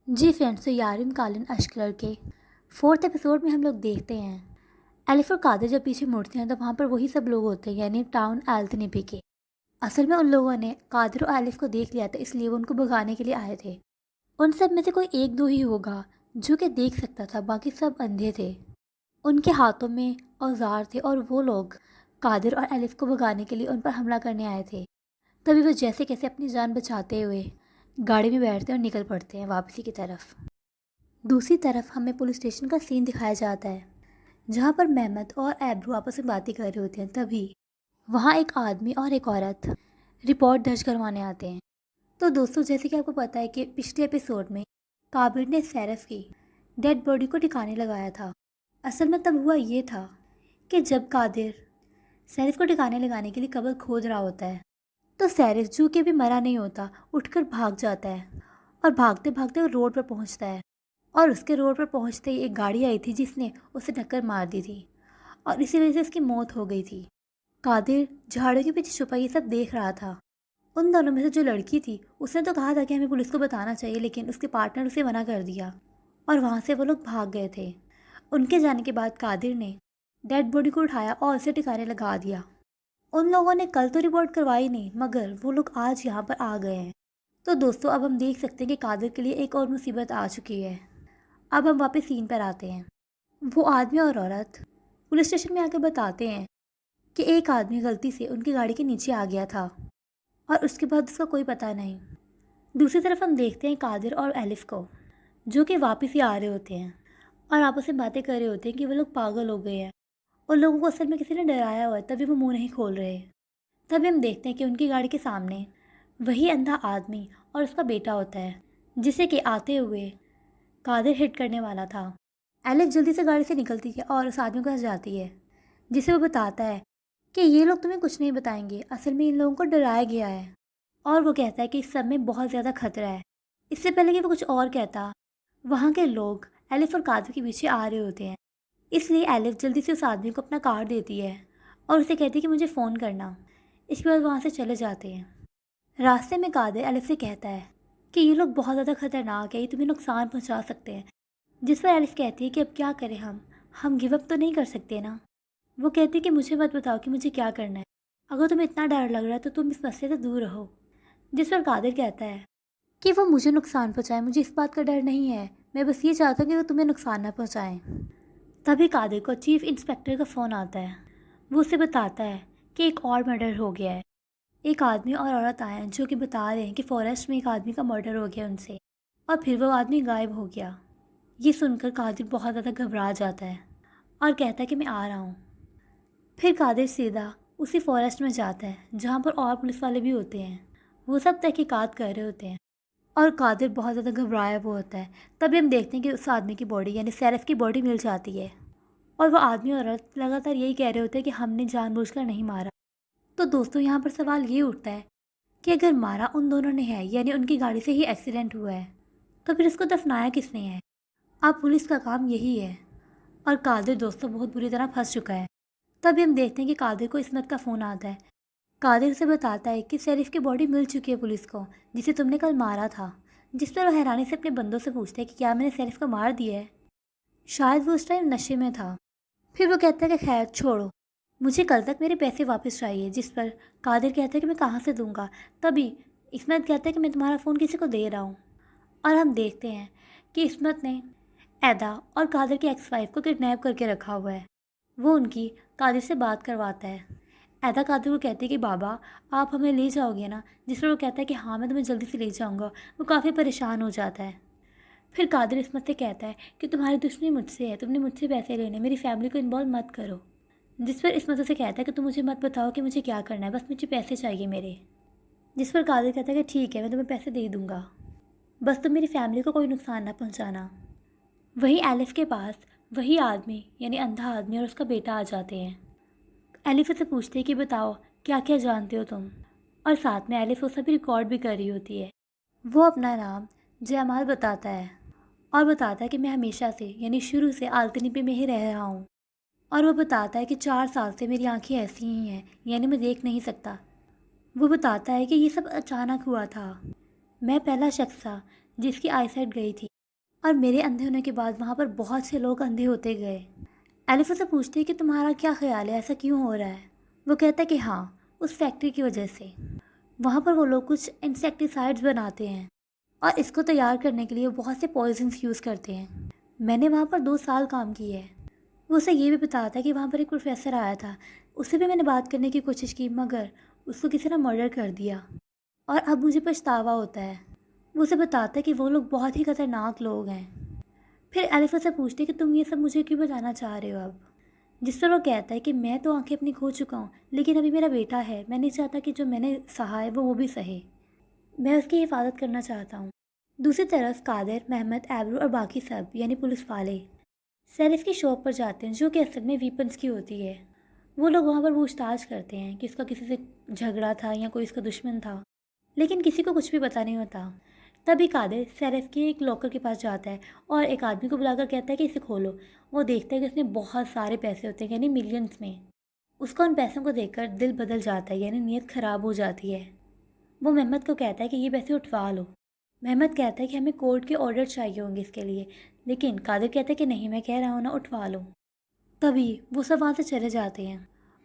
جی friends, تو یارین Colin اشکلر کے 4تھ episode میں ہم لوگ دیکھتے ہیں ایلف اور قادر جب پیچھے مڑتے ہیں تو وہاں پر وہی سب لوگ ہوتے ہیں، یعنی ٹاؤن ایلتنیپی کے۔ اصل میں ان لوگوں نے قادر اور ایلف کو دیکھ لیا تھا، اس لیے وہ ان کو بھگانے کے لیے آئے تھے۔ ان سب میں سے کوئی ایک دو ہی ہوگا جو کہ دیکھ سکتا تھا، باقی سب اندھے تھے۔ ان کے ہاتھوں میں اوزار تھے اور وہ لوگ قادر اور ایلف کو بھگانے کے لیے ان پر حملہ کرنے آئے تھے۔ تبھی وہ جیسے کیسے اپنی جان بچاتے ہوئے گاڑی میں بیٹھتے ہیں اور نکل پڑتے ہیں واپسی کی طرف۔ دوسری طرف ہمیں پولیس اسٹیشن کا سین دکھایا جاتا ہے، جہاں پر محمد اور ایبرو آپس میں باتیں کر رہے ہوتے ہیں۔ تبھی وہاں ایک آدمی اور ایک عورت رپورٹ درج کروانے آتے ہیں۔ تو دوستو، جیسے کہ آپ کو پتہ ہے کہ پچھلے ایپیسوڈ میں قابر نے سیرف کی ڈیڈ باڈی کو ٹھکانے لگایا تھا۔ اصل میں تب ہوا یہ تھا کہ جب قادر سیرف کو ٹھکانے لگانے کے لیے قبر کھود رہا ہوتا ہے تو سیرف، جو کہ ابھی مرا نہیں ہوتا، اٹھ کر بھاگ جاتا ہے اور بھاگتے بھاگتے وہ روڈ پر پہنچتا ہے۔ اور اس کے روڈ پر پہنچتے ہی ایک گاڑی آئی تھی جس نے اسے ٹکر مار دی تھی اور اسی وجہ سے اس کی موت ہو گئی تھی۔ قادر جھاڑوں کے پیچھے چھپا یہ سب دیکھ رہا تھا۔ ان دونوں میں سے جو لڑکی تھی اس نے تو کہا تھا کہ ہمیں پولیس کو بتانا چاہیے، لیکن اس کے پارٹنر اسے منع کر دیا اور وہاں سے وہ لوگ بھاگ گئے تھے۔ ان کے جانے کے بعد قادر نے ڈیڈ باڈی کو اٹھایا اور اسے ٹھکانے لگا دیا۔ ان لوگوں نے کل تو رپورٹ کروائی نہیں، مگر وہ لوگ آج یہاں پر آ گئے ہیں۔ تو دوستو، اب ہم دیکھ سکتے ہیں کہ قادر کے لیے ایک اور مصیبت آ چکی ہے۔ اب ہم واپس سین پر آتے ہیں۔ وہ آدمی اور عورت پولیس اسٹیشن میں آ کے بتاتے ہیں کہ ایک آدمی غلطی سے ان کی گاڑی کے نیچے آ گیا تھا اور اس کے بعد اس کا کوئی پتہ نہیں۔ دوسری طرف ہم دیکھتے ہیں قادر اور ایلف کو، جو کہ واپس ہی آ رہے ہوتے ہیں اور آپس میں باتیں کر رہے ہوتے ہیں کہ وہ لوگ پاگل ہو گئے ہیں اور لوگوں کو اصل میں کسی نے ڈرایا ہوا ہے، تبھی وہ منہ نہیں کھول رہے۔ تبھی ہم دیکھتے ہیں کہ ان کی گاڑی کے سامنے وہی اندھا آدمی اور اس کا بیٹا ہوتا ہے، جسے کہ آتے ہوئے قادر ہٹ کرنے والا تھا۔ ایلف جلدی سے گاڑی سے نکلتی ہے اور اس آدمی کے پاس جاتی ہے، جسے وہ بتاتا ہے کہ یہ لوگ تمہیں کچھ نہیں بتائیں گے، اصل میں ان لوگوں کو ڈرایا گیا ہے۔ اور وہ کہتا ہے کہ اس سب میں بہت زیادہ خطرہ ہے۔ اس سے پہلے کہ وہ کچھ اور کہتا، وہاں کے لوگ ایلف اور قادر کے پیچھے آ رہے ہوتے ہیں۔ اس لیے ایلف جلدی سے اس آدمی کو اپنا کارڈ دیتی ہے اور اسے کہتی ہے کہ مجھے فون کرنا۔ اس کے بعد وہاں سے چلے جاتے ہیں۔ راستے میں قادر ایلف سے کہتا ہے کہ یہ لوگ بہت زیادہ خطرناک ہے، یہ تمہیں نقصان پہنچا سکتے ہیں۔ جس پر ایلف کہتی ہے کہ اب کیا کریں، ہم گیو اپ تو نہیں کر سکتے نا۔ وہ کہتی ہے کہ مجھے مت بتاؤ کہ مجھے کیا کرنا ہے، اگر تمہیں اتنا ڈر لگ رہا ہے تو تم اس مسئلے سے دور رہو۔ جس پر قادر کہتا ہے کہ وہ مجھے نقصان پہنچائے، مجھے اس بات کا ڈر نہیں ہے، میں بس یہ چاہتا ہوں کہ وہ تمہیں نقصان نہ پہنچائیں۔ تبھی قادر کو چیف انسپیکٹر کا فون آتا ہے۔ وہ اسے بتاتا ہے کہ ایک اور مرڈر ہو گیا ہے۔ ایک آدمی اور عورت آئے ہیں جو کہ بتا رہے ہیں کہ فارسٹ میں ایک آدمی کا مرڈر ہو گیا ان سے، اور پھر وہ آدمی غائب ہو گیا۔ یہ سن کر قادر بہت زیادہ گھبرا جاتا ہے اور کہتا ہے کہ میں آ رہا ہوں۔ پھر قادر سیدھا اسی فارسٹ میں جاتا ہے جہاں پر اور پولیس والے بھی ہوتے ہیں۔ وہ سب تحقیقات کر رہے ہوتے ہیں اور قادر بہت زیادہ گھبرایا ہوا ہوتا ہے۔ تبھی ہم دیکھتے ہیں کہ اس آدمی کی باڈی، یعنی سیرف کی باڈی مل جاتی ہے اور وہ آدمی اور عورت لگاتار یہی کہہ رہے ہوتے ہیں کہ ہم نے جان بوجھ کر نہیں مارا۔ تو دوستوں، یہاں پر سوال یہ اٹھتا ہے کہ اگر مارا ان دونوں نے ہے، یعنی ان کی گاڑی سے ہی ایکسیڈنٹ ہوا ہے، تو پھر اس کو دفنایا کس نے ہے؟ اب پولیس کا کام یہی ہے اور قادر دوستوں بہت بری طرح پھنس چکا ہے۔ تبھی ہم دیکھتے ہیں کہ قادر کو عصمت کا فون آتا ہے۔ قادر سے بتاتا ہے کہ سیرف کی باڈی مل چکی ہے پولیس کو، جسے تم نے کل مارا تھا۔ جس پر وہ حیرانی سے اپنے بندوں سے پوچھتا ہے کہ کیا میں نے سیرف کو مار دیا ہے؟ شاید وہ اس ٹائم نشے میں تھا۔ پھر وہ کہتا ہے کہ خیر چھوڑو، مجھے کل تک میرے پیسے واپس چاہیے۔ جس پر قادر کہتا ہے کہ میں کہاں سے دوں گا؟ تبھی عصمت کہتا ہے کہ میں تمہارا فون کسی کو دے رہا ہوں۔ اور ہم دیکھتے ہیں کہ عصمت نے ایدا اور قادر کی ایکس وائف کو کڈنیپ کر کے رکھا ہوا ہے۔ وہ ان کی قادر سے بات کرواتا ہے۔ ایدا قادر کو کہتی ہے کہ بابا آپ ہمیں لے جاؤ گے نا؟ جس پر وہ کہتا ہے کہ ہاں میں تمہیں جلدی سے لے جاؤں گا۔ وہ کافی پریشان ہو جاتا ہے۔ پھر قادر عصمت سے کہتا ہے کہ تمہاری دشمنی مجھ سے ہے، تم نے مجھ سے پیسے لینے، میری فیملی کو انوالو مت کرو۔ جس پر عصمت سے کہتا ہے کہ تم مجھے مت بتاؤ کہ مجھے کیا کرنا ہے، بس مجھے پیسے چاہیے میرے۔ جس پر قادر کہتا ہے کہ ٹھیک ہے، میں تمہیں پیسے دے دوں گا، بس تم میری فیملی کو کوئی نقصان نہ پہنچانا۔ وہیں ایلف کے پاس وہی آدمی، یعنی اندھا آدمی اور اس کا بیٹا آ جاتے ہیں۔ ایلف سے پوچھتے ہیں کہ بتاؤ کیا کیا جانتے ہو تم، اور ساتھ میں ایلف وہ سبھی ریکارڈ بھی کر رہی ہوتی ہے۔ وہ اپنا نام جمال بتاتا ہے اور بتاتا ہے کہ میں ہمیشہ سے، یعنی شروع سے آلتنیپی میں ہی رہ رہا ہوں، اور وہ بتاتا ہے کہ 4 سال سے میری آنکھیں ایسی ہی ہیں، یعنی میں دیکھ نہیں سکتا۔ وہ بتاتا ہے کہ یہ سب اچانک ہوا تھا، میں پہلا شخص تھا جس کی آئی سائٹ گئی تھی۔ اور میرے اندھے ہونے کے بعد وہاں پر بہت سے لوگ اندھے ہوتے گئے۔ ایلف سے پوچھتی ہے کہ تمہارا کیا خیال ہے، ایسا کیوں ہو رہا ہے؟ وہ کہتا ہے کہ ہاں، اس فیکٹری کی وجہ سے۔ وہاں پر وہ لوگ کچھ انسیکٹیسائڈز بناتے ہیں اور اس کو تیار کرنے کے لیے وہ بہت سے پوائزنس یوز کرتے ہیں۔ میں نے وہاں پر 2 سال کام کیا ہے۔ وہ اسے یہ بھی بتاتا ہے کہ وہاں پر ایک پروفیسر آیا تھا، اس سے بھی میں نے بات کرنے کی کوشش کی مگر اس کو کسی نے مرڈر کر دیا اور اب مجھے پچھتاوا ہوتا ہے۔ وہ اسے بتاتا ہے کہ وہ لوگ بہت ہی خطرناک لوگ ہیں۔ پھر ایلف سے پوچھتی ہے کہ تم یہ سب مجھے کیوں بتانا چاہ رہے ہو اب؟ جس پر وہ کہتا ہے کہ میں تو آنکھیں اپنی کھو چکا ہوں، لیکن ابھی میرا بیٹا ہے، میں نہیں چاہتا کہ جو میں نے سہا ہے وہ بھی سہے، میں اس کی حفاظت کرنا چاہتا ہوں۔ دوسری طرف قادر، محمد، ایبرو اور باقی سب یعنی پولیس والے سیلف کی شاپ پر جاتے ہیں جو کہ اصل میں ویپنز کی ہوتی ہے۔ وہ لوگ وہاں پر پوچھ تاچھ کرتے ہیں کہ اس کا کسی سے جھگڑا تھا یا کوئی اس کا دشمن تھا، لیکن کسی کو کچھ بھی پتہ نہیں ہوتا۔ تبھی قادر سیلف کے ایک لاکر کے پاس جاتا ہے اور ایک آدمی کو بلا کر کہتا ہے کہ اسے کھولو۔ وہ دیکھتا ہے کہ اس میں بہت سارے پیسے ہوتے ہیں یعنی ملینز میں۔ اس کو ان پیسوں کو دیکھ کر دل بدل جاتا ہے یعنی نیت خراب ہو جاتی ہے۔ وہ محمد کو کہتا ہے کہ یہ پیسے اٹھوا لو۔ محمد کہتا ہے کہ ہمیں کورٹ کے آرڈر چاہیے ہوں گے اس کے لیے، لیکن قادر کہتا ہے کہ نہیں، میں کہہ رہا ہوں نا، اٹھوا لو۔ تبھی وہ سب وہاں سے چلے جاتے ہیں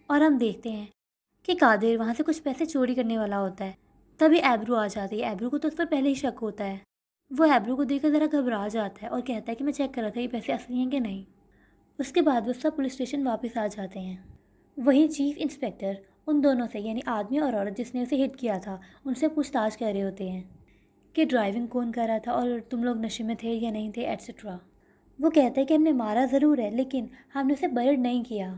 اور ہم دیکھتے ہیں کہ قادر وہاں سے کچھ پیسے چوری کرنے والا ہوتا ہے۔ تبھی ایبرو آ جاتی ہے۔ ایبرو کو تو اس پر پہلے ہی شک ہوتا ہے۔ وہ ایبرو کو دیکھ کر ذرا گھبرا جاتا ہے اور کہتا ہے کہ میں چیک کر رہا تھا یہ پیسے اصلی ہیں کہ نہیں۔ اس کے بعد وہ سب پولیس اسٹیشن واپس آ جاتے ہیں۔ وہیں چیف انسپیکٹر ان دونوں سے یعنی آدمی اور عورت جس نے اسے ہٹ کیا تھا ان سے پوچھ تاچھ کر رہے ہوتے ہیں کہ ڈرائیونگ کون کر رہا تھا اور تم لوگ نشے میں تھے یا نہیں تھے ایٹسٹرا۔ وہ کہتا ہے کہ ہم نے مارا ضرور ہے لیکن ہم نے اسے برڈ نہیں کیا۔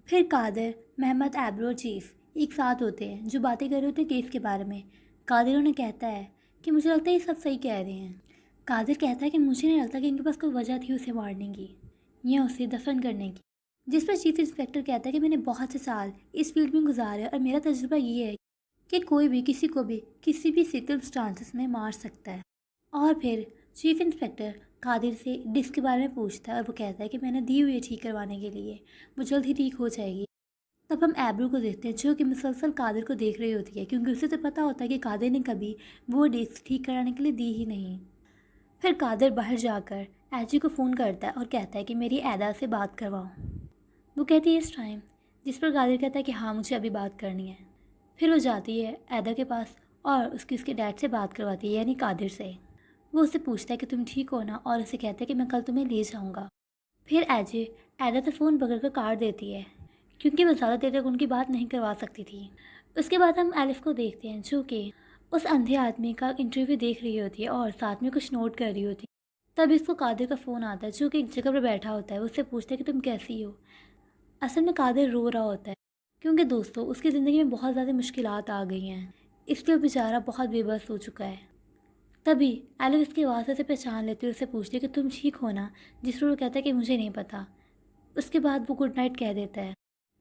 پھر قادر، محمد، ایبرو اور چیف ایک ساتھ ہوتے ہیں جو باتیں کر رہے ہوتے ہیں کیس کے بارے میں۔ قادر انہیں کہتا ہے کہ مجھے لگتا ہے یہ سب صحیح کہہ رہے ہیں۔ قادر کہتا ہے کہ مجھے نہیں لگتا کہ ان کے پاس کوئی وجہ تھی اسے مارنے کی یا اسے دفن کرنے کی۔ جس پر چیف انسپیکٹر کہتا ہے کہ میں نے بہت سے سال اس فیلڈ میں گزارے اور میرا تجربہ یہ ہے کہ کوئی بھی کسی کو بھی کسی بھی سرکمسٹانسز میں مار سکتا ہے۔ اور پھر چیف انسپیکٹر قادر سے ڈسک کے بارے میں پوچھتا ہے اور وہ کہتا ہے کہ میں نے دی ہوئی ہے ٹھیک کروانے کے لیے، وہ جلد ہی ٹھیک ہو جائے گی۔ تب ہم ایبرو کو دیکھتے ہیں جو کہ مسلسل قادر کو دیکھ رہی ہوتی ہے کیونکہ اسے تو پتہ ہوتا ہے کہ قادر نے کبھی وہ ڈسک ٹھیک کرانے کے لیے دی ہی نہیں۔ پھر قادر باہر جا کر ایجی کو فون کرتا ہے اور کہتا ہے کہ میری ایدا سے بات کرواؤ۔ وہ کہتی ہے اس ٹائم، جس پر قادر کہتا ہے کہ ہاں مجھے ابھی بات کرنی ہے۔ پھر وہ جاتی ہے ایدا کے پاس اور اس کے ڈیڈ سے بات کرواتی ہے یعنی قادر سے۔ وہ اسے پوچھتا ہے کہ تم ٹھیک ہو نا اور اسے کہتا ہے کہ میں کل تمہیں لے جاؤں گا۔ پھر ایجی ایدا سے فون پکڑ کر کاٹ دیتی ہے کیونکہ وہ زیادہ دیر تک ان کی بات نہیں کروا سکتی تھی۔ اس کے بعد ہم ایلف کو دیکھتے ہیں جو کہ اس اندھے آدمی کا انٹرویو دیکھ رہی ہوتی ہے اور ساتھ میں کچھ نوٹ کر رہی ہوتی ہے۔ تب اس کو قادر کا فون آتا ہے جو کہ ایک جگہ پر بیٹھا ہوتا ہے۔ وہ اس سے پوچھتا ہے کہ تم کیسی ہو؟ اصل میں قادر رو رہا ہوتا ہے کیونکہ دوستوں اس کی زندگی میں بہت زیادہ مشکلات آ گئی ہیں، اس لیے وہ بیچارہ بہت بے بس ہو چکا ہے۔ تبھی ایلف اس کی آواز سے پہچان لیتی ہے اور اسے پوچھتی ہے کہ تم ٹھیک ہو نا؟ جس پر وہ کہتا ہے کہ مجھے نہیں پتا۔ اس کے بعد وہ گڈ نائٹ کہہ دیتا ہے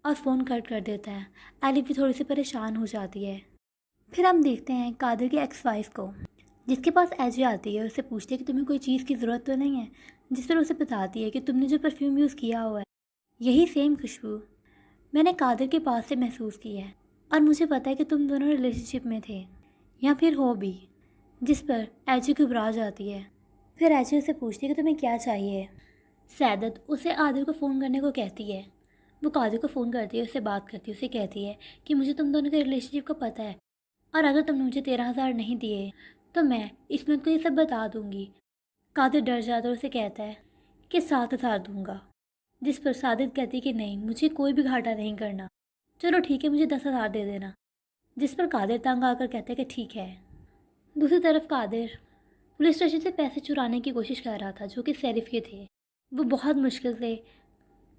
اور فون کٹ کر دیتا ہے۔ ایلف بھی تھوڑی سی پریشان ہو جاتی ہے۔ پھر ہم دیکھتے ہیں قادر کی ایکس وائف کو جس کے پاس ایجی آتی ہے اور اسے پوچھتی ہے کہ تمہیں کوئی چیز کی ضرورت تو نہیں ہے، جس پر اسے بتاتی ہے کہ تم نے جو پرفیوم یوز کیا ہوا ہے یہی سیم خوشبو میں نے قادر کے پاس سے محسوس کی ہے اور مجھے پتا ہے کہ تم دونوں ریلیشن شپ میں تھے یا پھر ہو بھی۔ جس پر ایجی گھبرا جاتی ہے۔ پھر ایجی اسے پوچھتی ہے کہ تمہیں کیا چاہیے۔ سعادت اسے قادر کو فون کرنے کو کہتی ہے۔ وہ قادر کو فون کرتی ہے، اس سے بات کرتی ہے، اسے کہتی ہے کہ مجھے تم دونوں کے ریلیشن شپ کا پتہ ہے اور اگر تم نے مجھے 13,000 نہیں دیے تو میں عصمت کو یہ سب بتا دوں گی۔ قادر ڈر جاتا ہے اور اسے کہتا ہے کہ 7,000 دوں گا۔ جس پر سعادت کہتی ہے کہ نہیں، مجھے کوئی بھی گھاٹا نہیں کرنا، چلو ٹھیک ہے، مجھے 10,000 دے دینا۔ جس پر قادر تنگ آ کر کہتا ہے کہ ٹھیک ہے۔ دوسری طرف قادر پولیس اسٹیشن سے پیسے چرانے کی کوشش کر رہا تھا جو کہ سیلف کے تھے۔ وہ بہت مشکل سے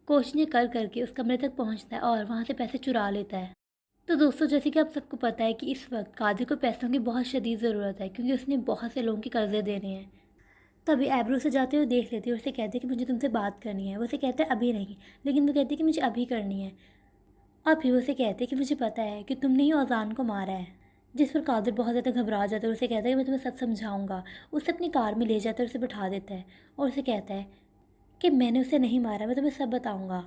کوششیں کر کے اس کمرے تک پہنچتا ہے اور وہاں سے پیسے چرا لیتا ہے۔ تو دوستوں، جیسے کہ آپ سب کو پتہ ہے کہ اس وقت قادر کو پیسوں کی بہت شدید ضرورت ہے کیونکہ اس نے بہت سے لوگوں کے قرضے دینے ہیں۔ تبھی ایبرو سے جاتے ہوئے دیکھ لیتی ہے اور اسے کہتے ہیں کہ مجھے تم سے بات کرنی ہے۔ وہ اسے کہتا ہے ابھی نہیں، لیکن وہ کہتی ہے کہ مجھے ابھی کرنی ہے۔ اور پھر وہ اسے کہتے ہیں کہ مجھے پتہ ہے کہ تم نے ہی اوزان کو مارا ہے۔ جس پر قادر بہت زیادہ گھبرا جاتا ہے اور اسے کہتا ہے کہ میں تمہیں سب سمجھاؤں گا۔ اسے اپنی کار میں لے جاتا ہے اور اسے بٹھا دیتا ہے اور اسے کہتا ہے کہ میں نے اسے نہیں مارا، میں تمہیں سب بتاؤں گا،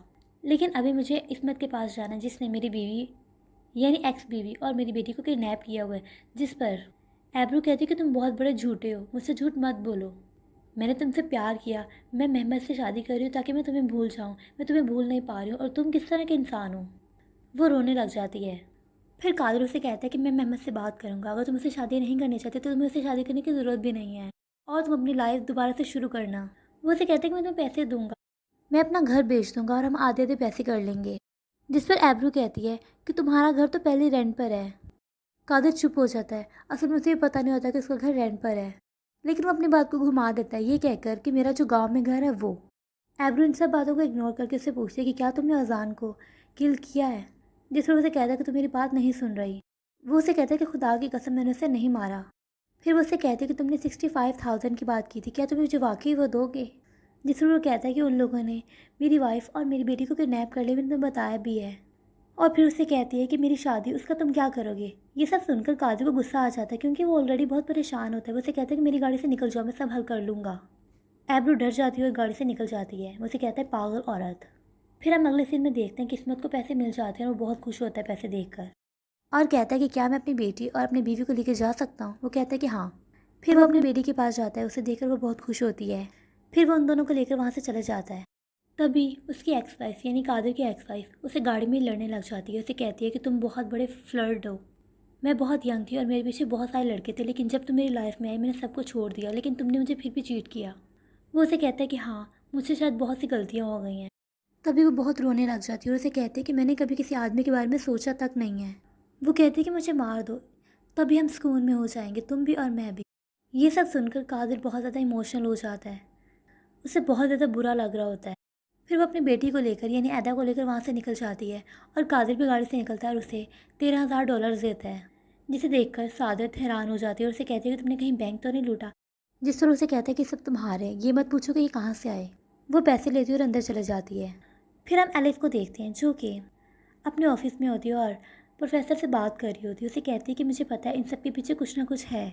لیکن ابھی مجھے عصمت کے پاس جانا ہے جس نے میری بیوی یعنی ایکس بیوی اور میری بیٹی کو کڈنیپ کیا ہوا ہے۔ جس پر ایبرو کہتی ہے کہ تم بہت بڑے جھوٹے ہو، مجھ سے جھوٹ مت بولو۔ میں نے تم سے پیار کیا، میں محمد سے شادی کر رہی ہوں تاکہ میں تمہیں بھول جاؤں، میں تمہیں بھول نہیں پا رہی ہوں، اور تم کس طرح کے انسان ہو۔ وہ رونے لگ جاتی ہے۔ پھر قادر اسے کہتا ہے کہ میں محمد سے بات کروں گا، اگر تم اسے شادی نہیں کرنی چاہتے تو تمہیں اسے شادی کرنے کی ضرورت بھی نہیں ہے، اور تم اپنی لائف دوبارہ سے شروع کرنا۔ وہ اسے کہتا ہے کہ میں تمہیں پیسے دوں گا، میں اپنا گھر بیچ دوں گا اور ہم آدھے آدھے پیسے کر لیں گے۔ جس پر ایبرو کہتی ہے کہ تمہارا گھر تو پہلے رینٹ پر ہے۔ قادر چپ ہو جاتا ہے، اصل میں اسے یہ پتہ نہیں ہوتا کہ اس کا گھر رینٹ پر ہے، لیکن وہ اپنی بات کو گھما دیتا ہے یہ کہہ کر کہ میرا جو گاؤں میں گھر ہے وہ۔ ایبرو ان سب باتوں کو اگنور کر کے اسے پوچھتی ہے کہ کیا تم نے اذان کو کل کیا ہے، جس پر اسے کہتا ہے کہ تم میری بات نہیں سن رہی۔ وہ اسے کہتا ہے کہ خدا کی قسم میں نے اسے نہیں مارا۔ پھر وہ اسے کہتی ہے کہ تم نے 65,000 کی بات کی تھی، کیا تم مجھے واقعی وہ دو گے؟ جس پر وہ کہتا ہے کہ ان لوگوں نے میری وائف اور میری بیٹی کو کڈنیپ کر لیا، میں نے تمہیں بتایا بھی ہے۔ اور پھر اسے کہتی ہے کہ میری شادی اس کا تم کیا کرو گے؟ یہ سب سن کر قاضی کو غصہ آ جاتا ہے کیونکہ وہ آلریڈی بہت پریشان ہوتا ہے۔ وہ اسے کہتا ہے کہ میری گاڑی سے نکل جاؤ، میں سب حل کر لوں گا۔ ایبرو ڈر جاتی ہے اور گاڑی سے نکل جاتی ہے۔ وہ اسے کہتا ہے پاگل عورت۔ پھر ہم اگلے سین میں دیکھتے ہیں قسمت کو پیسے مل جاتے ہیں اور وہ بہت خوش ہوتا ہے پیسے دیکھ کر، اور کہتا ہے کہ کیا میں اپنی بیٹی اور اپنی بیوی کو لے کے جا سکتا ہوں؟ وہ کہتا ہے کہ ہاں۔ پھر وہ اپنی بیٹی کے پاس جاتا ہے، اسے دیکھ کر وہ بہت خوش ہوتی ہے۔ پھر وہ ان دونوں کو لے کر وہاں سے چلا جاتا ہے۔ تبھی اس کی ایکس وائف یعنی قادر کی ایکس وائف اسے گاڑی میں لڑنے لگ جاتی ہے۔ اسے کہتی ہے کہ تم بہت بڑے فلرٹ ہو، میں بہت ینگ تھی اور میرے پیچھے بہت سارے لڑکے تھے، لیکن جب تم میری لائف میں آئی میں نے سب کو چھوڑ دیا، لیکن تم نے مجھے پھر بھی چیٹ کیا۔ وہ اسے کہتا ہے کہ ہاں مجھ سے شاید بہت سی غلطیاں ہو گئی ہیں۔ تبھی وہ بہت رونے لگ جاتی ہے اور اسے کہتے ہیں کہ میں نے کبھی کسی آدمی کے بارے میں سوچا تک نہیں ہے۔ وہ کہتی ہے کہ مجھے مار دو، تبھی ہم سکون میں ہو جائیں گے، تم بھی اور میں بھی۔ یہ سب سن کر قادر بہت زیادہ ایموشنل ہو جاتا ہے، اسے بہت زیادہ برا لگ رہا ہوتا ہے۔ پھر وہ اپنی بیٹی کو لے کر یعنی ادا کو لے کر وہاں سے نکل جاتی ہے، اور قادر بھی گاڑی سے نکلتا ہے اور اسے $13,000 دیتا ہے، جسے دیکھ کر سعادت حیران ہو جاتی ہے اور اسے کہتی ہے کہ تم نے کہیں بینک تو نہیں لوٹا؟ جس پر اسے کہتا ہے کہ سب تمہارے، یہ مت پوچھو کہ یہ کہاں سے آئے۔ وہ پیسے لیتی ہے اور اندر چلے جاتی ہے۔ پھر ہم ایلف کو دیکھتے ہیں جو کہ اپنے آفس میں ہوتی ہے اور پروفیسر سے بات کر رہی ہوتی ہے۔ اسے کہتی ہے کہ مجھے پتہ ہے ان سب کے پیچھے کچھ نہ کچھ ہے،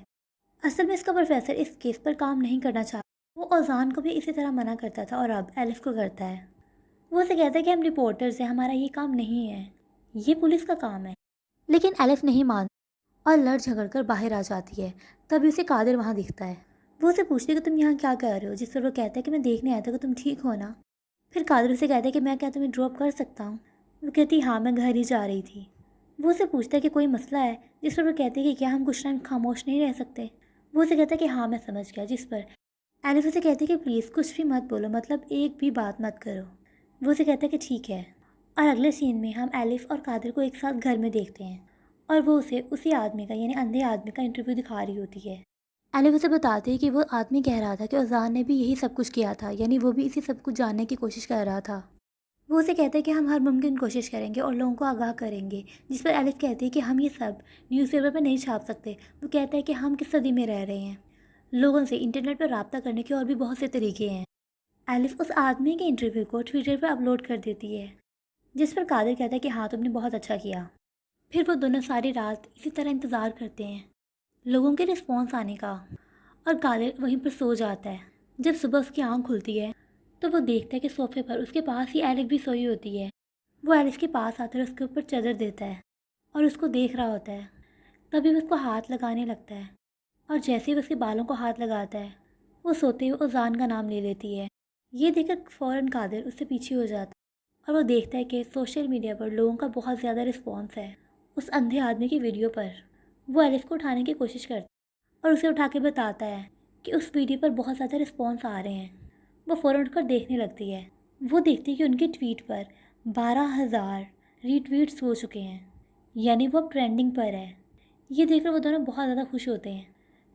اصل میں اس کا پروفیسر اس کیس پر کام نہیں کرنا چاہتا، وہ اوزان کو بھی اسی طرح منع کرتا تھا اور اب ایلف کو کرتا ہے۔ وہ اسے کہتا ہے کہ ہم رپورٹرز ہیں، ہمارا یہ کام نہیں ہے، یہ پولیس کا کام ہے، لیکن ایلف نہیں مانتی اور لڑ جھگڑ کر باہر آ جاتی ہے۔ تبھی اسے قادر وہاں دکھتا ہے۔ وہ اسے پوچھتی ہے کہ تم یہاں کیا کر رہے ہو، جس پر وہ کہتا ہے کہ میں دیکھنے آیا تھا کہ تم ٹھیک ہو نا۔ پھر قادر اسے کہتا ہے کہ میں کیا تمہیں ڈراپ کر سکتا ہوں؟ وہ کہتی ہاں میں گھر ہی جا رہی تھی۔ وہ اسے پوچھتا ہے کہ کوئی مسئلہ ہے، جس پر وہ کہتے ہیں کہ کیا ہم کچھ ٹائم خاموش نہیں رہ سکتے؟ وہ اسے کہتا ہے کہ ہاں میں سمجھ گیا، جس پر ایلف اسے کہتی ہے کہ پلیز کچھ بھی مت بولو، مطلب ایک بھی بات مت کرو۔ وہ اسے کہتا ہے کہ ٹھیک ہے۔ اور اگلے سین میں ہم ایلف اور قادر کو ایک ساتھ گھر میں دیکھتے ہیں، اور وہ اسے اسی آدمی کا یعنی اندھے آدمی کا انٹرویو دکھا رہی ہوتی ہے۔ ایلف اسے بتاتی ہے کہ وہ آدمی کہہ رہا تھا کہ اوزان نے بھی یہی سب کچھ کیا تھا، یعنی وہ بھی اسی سب کچھ جاننے کی کوشش کر رہا تھا۔ وہ اسے کہتا ہے کہ ہم ہر ممکن کوشش کریں گے اور لوگوں کو آگاہ کریں گے، جس پر ایلف کہتی ہے کہ ہم یہ سب نیوز پیپر پہ نہیں چھاپ سکتے۔ وہ کہتا ہے کہ ہم کس صدی میں رہ رہے ہیں، لوگوں سے انٹرنیٹ پر رابطہ کرنے کے اور بھی بہت سے طریقے ہیں۔ ایلف اس آدمی کے انٹرویو کو ٹویٹر پر اپلوڈ کر دیتی ہے، جس پر قادر کہتا ہے کہ ہاں تم نے بہت اچھا کیا۔ پھر وہ دونوں ساری رات اسی طرح انتظار کرتے ہیں لوگوں کے رسپانس آنے کا، اور قادر وہیں پر سو جاتا ہے۔ جب صبح اس کی آنکھ کھلتی ہے تو وہ دیکھتا ہے کہ صوفے پر اس کے پاس ہی ایلف بھی سوئی ہوتی ہے۔ وہ ایلف کے پاس آ کر اس کے اوپر چادر دیتا ہے اور اس کو دیکھ رہا ہوتا ہے۔ تبھی وہ اس کو ہاتھ لگانے لگتا ہے، اور جیسے ہی وہ اس کے بالوں کو ہاتھ لگاتا ہے وہ سوتے ہوئے اوزان کا نام لے لیتی ہے۔ یہ دیکھ کر فوراً قادر اس سے پیچھے ہو جاتا ہے، اور وہ دیکھتا ہے کہ سوشل میڈیا پر لوگوں کا بہت زیادہ رسپانس ہے اس اندھے آدمی کی ویڈیو پر۔ وہ ایلف کو اٹھانے کی کوشش کرتا ہے اور اسے اٹھا کے بتاتا ہے کہ اس ویڈیو پر بہت زیادہ رسپانس آ رہے ہیں۔ وہ فوراً اٹھ کر دیکھنے لگتی ہے۔ وہ دیکھتی ہے کہ ان کی ٹویٹ پر 12,000 ری ٹویٹس ہو چکے ہیں، یعنی وہ ٹرینڈنگ پر ہے۔ یہ دیکھ کر وہ دونوں بہت زیادہ خوش ہوتے ہیں۔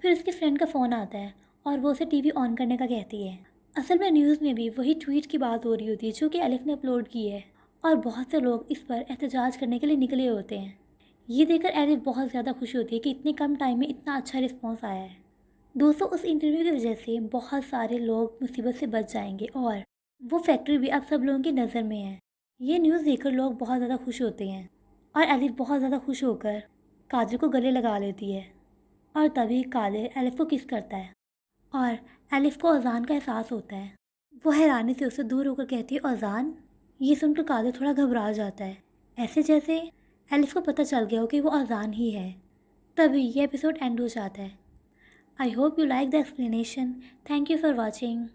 پھر اس کے فرینڈ کا فون آتا ہے اور وہ اسے ٹی وی آن کرنے کا کہتی ہے۔ اصل میں نیوز میں بھی وہی ٹویٹ کی بات ہو رہی ہوتی ہے جو کہ ایلف نے اپلوڈ کی ہے، اور بہت سے لوگ اس پر احتجاج کرنے کے لیے نکلے ہوتے ہیں۔ یہ دیکھ کر ایلف بہت زیادہ خوش ہوتی ہے کہ اتنے کم ٹائم میں اتنا اچھا رسپانس آیا ہے۔ دوستوں اس انٹرویو کی وجہ سے بہت سارے لوگ مصیبت سے بچ جائیں گے، اور وہ فیکٹری بھی اب سب لوگوں کی نظر میں ہے۔ یہ نیوز دیکھ کر لوگ بہت زیادہ خوش ہوتے ہیں، اور ایلف بہت زیادہ خوش ہو کر قادر کو گلے لگا لیتی ہے، اور تبھی قادر ایلف کو کس کرتا ہے، اور ایلف کو اوزان کا احساس ہوتا ہے۔ وہ حیرانی سے اسے دور ہو کر کہتی ہے اوزان۔ یہ سن کر قادر تھوڑا گھبرا جاتا ہے، ایسے جیسے ایلف کو پتہ چل گیا ہو کہ وہ اوزان ہی ہے۔ تبھی یہ ایپیسوڈ اینڈ ہو جاتا ہے۔ I hope you like the explanation. Thank you for watching.